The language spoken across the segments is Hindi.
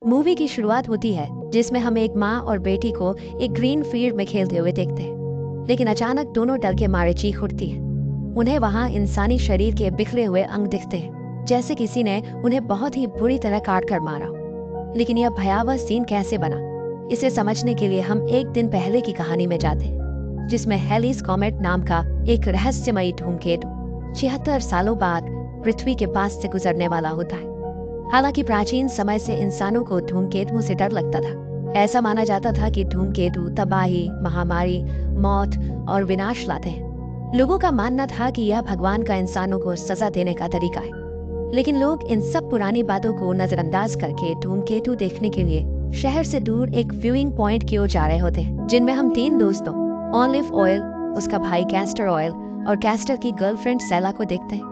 मूवी की शुरुआत होती है जिसमें हम एक माँ और बेटी को एक ग्रीन फील्ड में खेलते हुए देखते हैं, लेकिन अचानक दोनों डर के मारे चीख उठती है। उन्हें वहाँ इंसानी शरीर के बिखरे हुए अंग दिखते हैं, जैसे किसी ने उन्हें बहुत ही बुरी तरह काट कर मारा। लेकिन यह भयावह सीन कैसे बना, इसे समझने के लिए हम एक दिन पहले की कहानी में जाते हैं, जिसमें हेलीज कॉमेट नाम का एक रहस्यमयी धूमकेतु 76 सालों बाद पृथ्वी के पास से गुजरने वाला होता है। हालांकि प्राचीन समय से इंसानों को धूमकेतुओं से डर लगता था। ऐसा माना जाता था कि धूमकेतु तबाही, महामारी, मौत और विनाश लाते हैं। लोगों का मानना था कि यह भगवान का इंसानों को सजा देने का तरीका है। लेकिन लोग इन सब पुरानी बातों को नजरअंदाज करके धूमकेतु देखने के लिए शहर से दूर एक व्यूइंग पॉइंट की ओर जा रहे होते हैं, जिनमें हम 3 दोस्तों ऑलिव ऑयल, उसका भाई कैस्टर ऑयल और कैस्टर की गर्लफ्रेंड सेला को देखते हैं।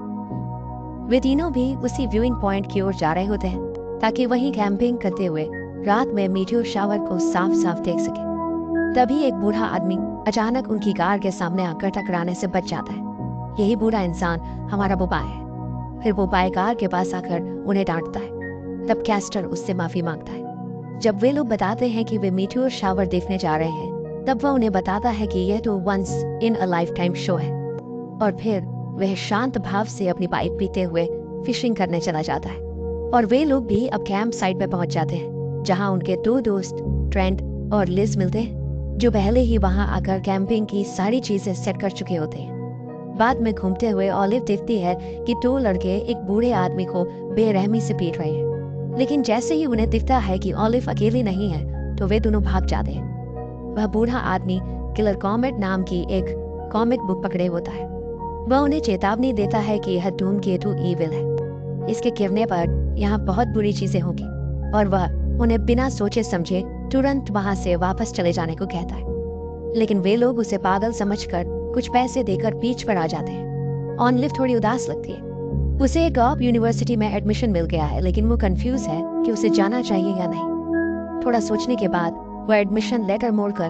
वे तीनों भी उसी व्यूइंग पॉइंट की ओर जा रहे होते हैं ताकि वहीं कैंपिंग करते हुए रात में मीटियोर शावर को साफ साफ देख सके। तभी एक बूढ़ा आदमी अचानक उनकी कार के सामने आकर टकराने से बच जाता है। यही बूढ़ा इंसान हमारा बोपाय है। फिर बोपाय कार के पास आकर उन्हें डांटता है। तब कैस्टर उससे माफी मांगता है। जब वे लोग बताते हैं कि वे मीटियोर शावर देखने जा रहे हैं, तब वह उन्हें बताता है कि यह तो once in a lifetime show है। और फिर वह शांत भाव से अपनी पाइप पीते हुए फिशिंग करने चला जाता है। और वे लोग भी अब कैंप साइट पे पहुंच जाते हैं, जहां उनके 2 दोस्त ट्रेंट और लिज मिलते हैं, जो पहले ही वहां आकर कैंपिंग की सारी चीजें सेट कर चुके होते हैं। बाद में घूमते हुए ऑलिव देखती है कि 2 लड़के एक बूढ़े आदमी को बेरहमी से पीट रहे हैं। लेकिन जैसे ही उन्हें दिखता है कि ऑलिव अकेली नहीं है, तो वे दोनों भाग जाते हैं। वह बूढ़ा आदमी किलर कॉमेट नाम की एक कॉमिक बुक पकड़े होता है। वह उन्हें चेतावनी देता है कि यह धूमकेतु ईविल है। इसके गिरने पर यहाँ बहुत बुरी चीजें होंगी, और वह उन्हें बिना सोचे समझे तुरंत वहां से वापस चले जाने को कहता है। लेकिन वे लोग उसे पागल समझकर कुछ पैसे देकर बीच पर आ जाते हैं। ऑनलिव थोड़ी उदास लगती है। उसे एक ऑफ यूनिवर्सिटी में एडमिशन मिल गया है, लेकिन वो कंफ्यूज है कि उसे जाना चाहिए या नहीं। थोड़ा सोचने के बाद वह एडमिशन लेटर मोड़कर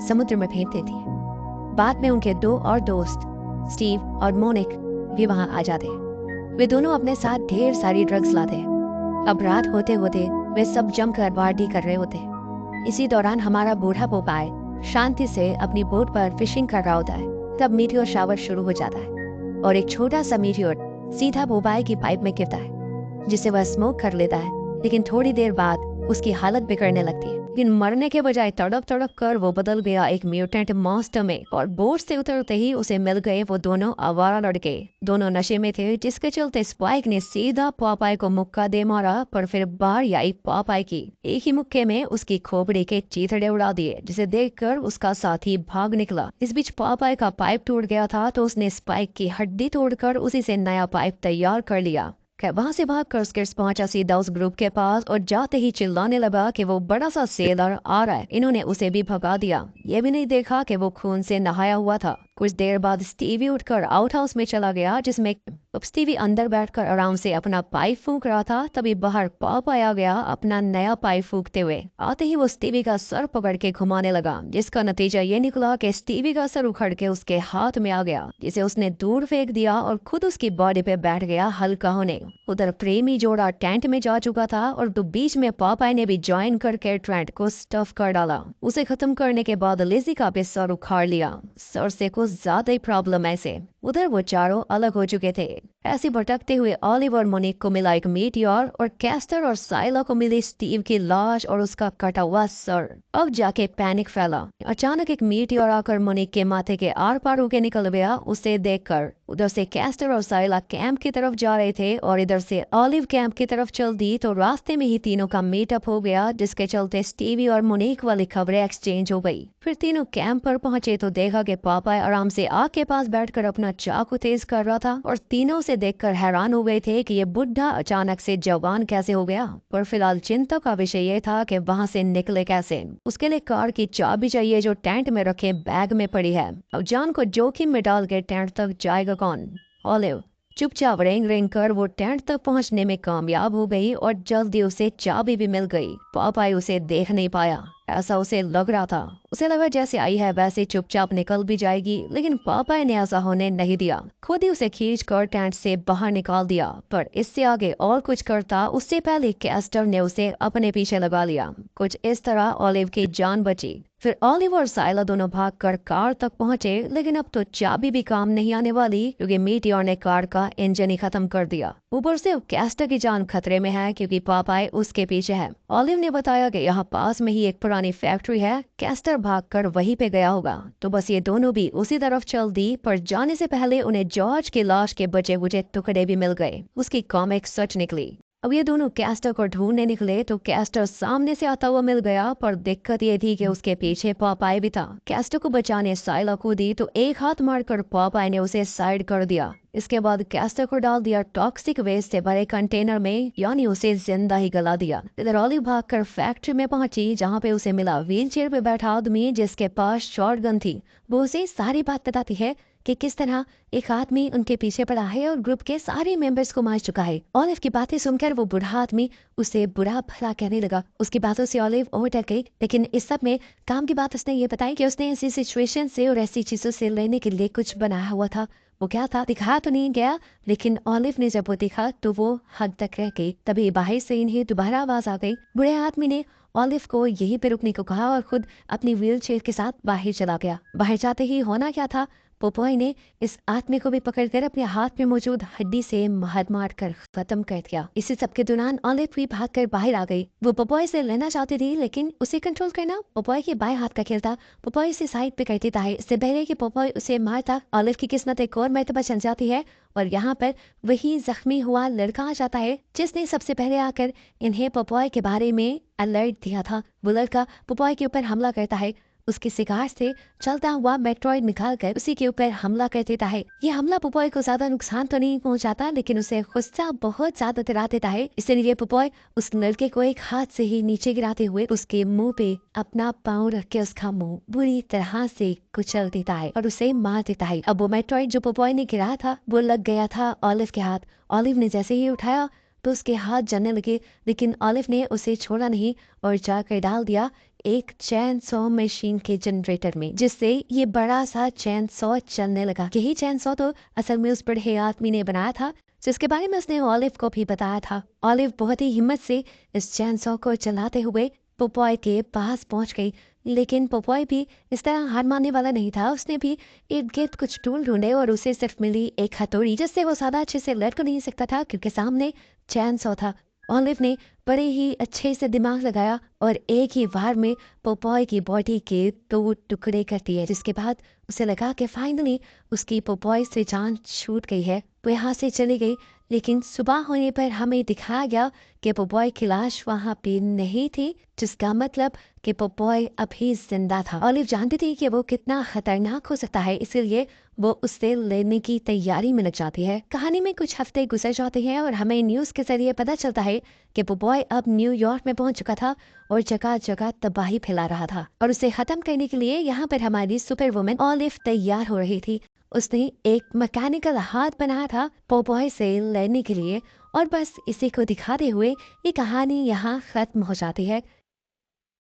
समुद्र में फेंक देती है। बाद में उनके 2 और दोस्त स्टीव और मोनिक भी वहां आ जाते हैं। वे दोनों अपने साथ ढेर सारी ड्रग्स लाते हैं। अब रात होते होते वे सब जमकर पार्टी कर रहे होते हैं। इसी दौरान हमारा बूढ़ा पोपाय शांति से अपनी बोट पर फिशिंग कर रहा होता है। तब मीटियोर शावर शुरू हो जाता है और एक छोटा सा मीटियोर सीधा पोपाय की पाइप में गिरता है, जिसे वह स्मोक कर लेता है। लेकिन थोड़ी देर बाद उसकी हालत बिगड़ने लगती है। लेकिन मरने के बजाय तड़प तड़प कर वो बदल गया एक म्यूटेंट मॉन्स्टर में। और बोट से उतरते ही उसे मिल गए वो दोनों आवारा लड़के। दोनों नशे में थे, जिसके चलते स्पाइक ने सीधा पॉपाई को मुक्का दे मारा। पर फिर बारी आई पॉपाई की। एक ही मुक्के में उसकी खोपड़ी के चीथड़े उड़ा दिए, जिसे देखकर उसका साथी भाग निकला। इस बीच पॉपाई का पाइप टूट गया था, तो उसने स्पाइक की हड्डी तोड़कर उसी से नया पाइप तैयार कर लिया। वहां से भागकर स्किट्स पहुंचा सीधा उस ग्रुप के पास और जाते ही चिल्लाने लगा कि वो बड़ा सा सेलर आ रहा है। इन्होंने उसे भी भगा दिया। ये भी नहीं देखा कि वो खून से नहाया हुआ था। कुछ देर बाद स्टीवी उठकर आउट हाउस में चला गया, जिसमें अब स्टीवी अंदर बैठकर आराम से अपना पाइप फूंक रहा था। तभी बाहर पॉप आया गया अपना नया पाइप फूंकते हुए। आते ही वो स्टीवी का सर पकड़ के घुमाने लगा, जिसका नतीजा ये निकला कि स्टीवी का सर उखड़ के उसके हाथ में आ गया, जिसे उसने दूर फेंक दिया और खुद उसकी बॉडी पे बैठ गया हल्का होने। उधर प्रेमी जोड़ा टेंट में जा चुका था और तो बीच में पॉपाई ने भी ज्वाइन करके ट्रेंट को स्टफ कर डाला। उसे खत्म करने के बाद लिजी का भी सर उखाड़ लिया। सर से कुछ ज्यादा ही प्रॉब्लम ऐसे। उधर वो चारों अलग हो चुके थे। ऐसे भटकते हुए ऑलिव और मोनिक को मिला एक मीटियोर, और कैस्टर और साइला को मिली स्टीव की लाश और उसका कटा हुआ सर। अब जाके पैनिक फैला। अचानक एक मीटियोर आकर मोनिक के माथे के आर पार होके निकल गया। उसे देखकर उधर से कैस्टर और साइला कैंप की तरफ जा रहे थे और इधर से ऑलिव कैंप की तरफ चल दी। तो रास्ते में ही तीनों का मीटअप हो गया, जिसके चलते स्टीवी और मोनिक वाली खबरें एक्सचेंज हो गई। फिर तीनों कैंप पर पहुंचे तो देखा कि पॉपाई आराम से आग के पास बैठकर अपना चाकू तेज कर रहा था, और तीनों से देखकर हैरान हो गए थे कि ये बुढ़ा अचानक से जवान कैसे हो गया। पर फिलहाल चिंता का विषय ये था कि वहां से निकले कैसे। उसके लिए कार की चाबी चाहिए, जो टेंट में रखे बैग में पड़ी है। अब जान को जोखिम में डाल के टेंट तक जाएगा कौन? ऑलिव चुपचाप रेंग रेंग कर वो टेंट तक पहुंचने में कामयाब हो गई और जल्दी उसे चाबी भी मिल गई। पॉपाई उसे देख नहीं पाया। ऐसा उसे लग रहा था। उसे लगा जैसे आई है वैसे चुपचाप निकल भी जाएगी, लेकिन पापा ने ऐसा होने नहीं दिया। खुद ही उसे खींच कर टेंट से बाहर निकाल दिया। पर इससे आगे और कुछ करता उससे पहले कैस्टर ने उसे अपने पीछे लगा लिया। कुछ इस तरह ओलिव की जान बची। फिर ओलिव और साइला दोनों भागकर कार तक पहुंचे, लेकिन अब तो चाबी भी काम नहीं आने वाली क्योंकि मीटियोर ने कार का इंजन ही खत्म कर दिया। ऊपर से कैस्टर की जान खतरे में है क्योंकि पापाए उसके पीछे है। ओलिव ने बताया कि यहाँ पास में ही एक पुरानी फैक्ट्री है, कैस्टर भागकर वहीं पे गया होगा। तो बस ये दोनों भी उसी तरफ चल दी, पर जाने से पहले उन्हें जॉर्ज की लाश के बचे बुचे टुकड़े भी मिल गए। उसकी कॉमिक सच निकली। अब ये दोनों कैस्टर को ढूंढने निकले तो कैस्टर सामने से आता हुआ मिल गया, पर दिक्कत ये थी कि उसके पीछे पॉपाई भी था। कैस्टर को बचाने साइला कूदी तो एक हाथ मारकर पॉपाई ने उसे साइड कर दिया। इसके बाद कैस्टर को डाल दिया टॉक्सिक वेस्ट से भरे कंटेनर में, यानी उसे जिंदा ही गला दिया। इधर ओलिव भागकर फैक्ट्री में पहुंची जहां पे उसे मिला व्हील चेयर पे बैठा आदमी जिसके पास शॉटगन थी। वो उसे सारी बात बताती है कि किस तरह एक आदमी उनके पीछे पड़ा है और ग्रुप के सारे मेंबर्स को मार चुका है। ओलिव की बातें सुनकर वो बूढ़ा आदमी उसे बुरा भला कहने लगा। उसकी बातों से ओलिव और डर गई, लेकिन इस सब में काम की बात उसने ये बताई कि उसने ऐसी सिचुएशन से और ऐसी चीजों से लेने के लिए कुछ बनाया हुआ था। वो क्या था दिखा तो नहीं गया, लेकिन ओलिव ने जब वो देखा तो वो हद तक रह गई। तभी बाहर से इन्हें दोबारा आवाज आ गई। बूढ़े आदमी ने ओलिव को यहीं पे रुकने को कहा और खुद अपनी व्हील चेयर के साथ बाहर चला गया। बाहर जाते ही होना क्या था, पोपॉय ने इस आदमी को भी पकड़कर अपने हाथ में मौजूद हड्डी से मार कर खत्म कर दिया। इसी सब के दौरान ओलिव भी भागकर बाहर आ गई। वो पोपॉय से लेना चाहती थी, लेकिन उसे कंट्रोल करना पोपॉय के बाएं हाथ का खेल था। पोपॉय उसे साइड पे करती था। इससे पहले कि पोपॉय उसे मारता, ओलिव की किस्मत एक और मर्तबा चल जाती है और यहाँ पर वही जख्मी हुआ लड़का आ जाता है जिसने सबसे पहले आकर इन्हें पोपॉय के बारे में अलर्ट दिया था। वो लड़का पोपॉय के ऊपर हमला करता है। उसकी सिगार से चलता हुआ मेट्रॉइड निकालकर उसी के ऊपर हमला कर देता है। ये हमला पोपॉय को ज्यादा नुकसान तो नहीं पहुंचाता, लेकिन उसे गुस्सा बहुत ज्यादा दिला देता है। इसलिए पोपॉय उस लड़के को एक हाथ से ही नीचे गिराते हुए उसके मुंह पे अपना पाँव रख के उसका मुंह बुरी तरह से कुचल देता है और उसे मार देता है। अब वो मेट्रॉइड जो पोपॉय ने गिराया था वो लग गया था ओलिव के हाथ। ओलिव ने जैसे ही उठाया तो उसके हाथ जलने लगे, लेकिन ओलिव ने उसे छोड़ा नहीं और जाकर डाल दिया एक चैन सॉ मशीन के जनरेटर में, जिससे ये बड़ा सा चैन सॉ चलने लगा। यही चैन सॉ तो असल में उस बड़े आदमी ने बनाया था, जिसके बारे में उसने ओलिव को भी बताया था। ओलिव बहुत ही हिम्मत से इस चैन सॉ को चलाते हुए पोपॉय के पास पहुंच गई, लेकिन पोपॉय भी इस तरह हार मानने वाला नहीं था। उसने भी इर्द गिर्द कुछ टूल ढूंढे और उसे सिर्फ मिली एक हथौड़ी, जिससे वो ज्यादा अच्छे से लड़ को नहीं सकता था क्योंकि सामने चैन सॉ था। ओलिव ने बड़े ही अच्छे से दिमाग लगाया और एक ही वार में पोपॉय की बॉडी के 2 टुकड़े कर दिए, जिसके बाद उसे लगा कि फाइनली उसकी पोपॉय से जान छूट गई है। वो यहाँ से चली गई, लेकिन सुबह होने पर हमें दिखाया गया कि पोपॉय की लाश वहाँ पे नहीं थी, जिसका मतलब कि पोपॉय अभी जिंदा था। ओलिव जानती थी कि वो कितना खतरनाक हो सकता है, इसीलिए वो उससे लेने की तैयारी में लग जाती है। कहानी में कुछ हफ्ते गुजर जाते हैं और हमें न्यूज के जरिए पता चलता है कि पोपॉय अब न्यूयॉर्क में पहुंच चुका था और जगह जगह तबाही फैला रहा था। और उसे खत्म करने के लिए यहाँ पर हमारी सुपर वुमेन ओलिव तैयार हो रही थी। उसने एक मैकेनिकल हाथ बनाया था पोपॉय से लड़ने के लिए। और बस इसी को दिखाते हुए ये कहानी यहाँ खत्म हो जाती है।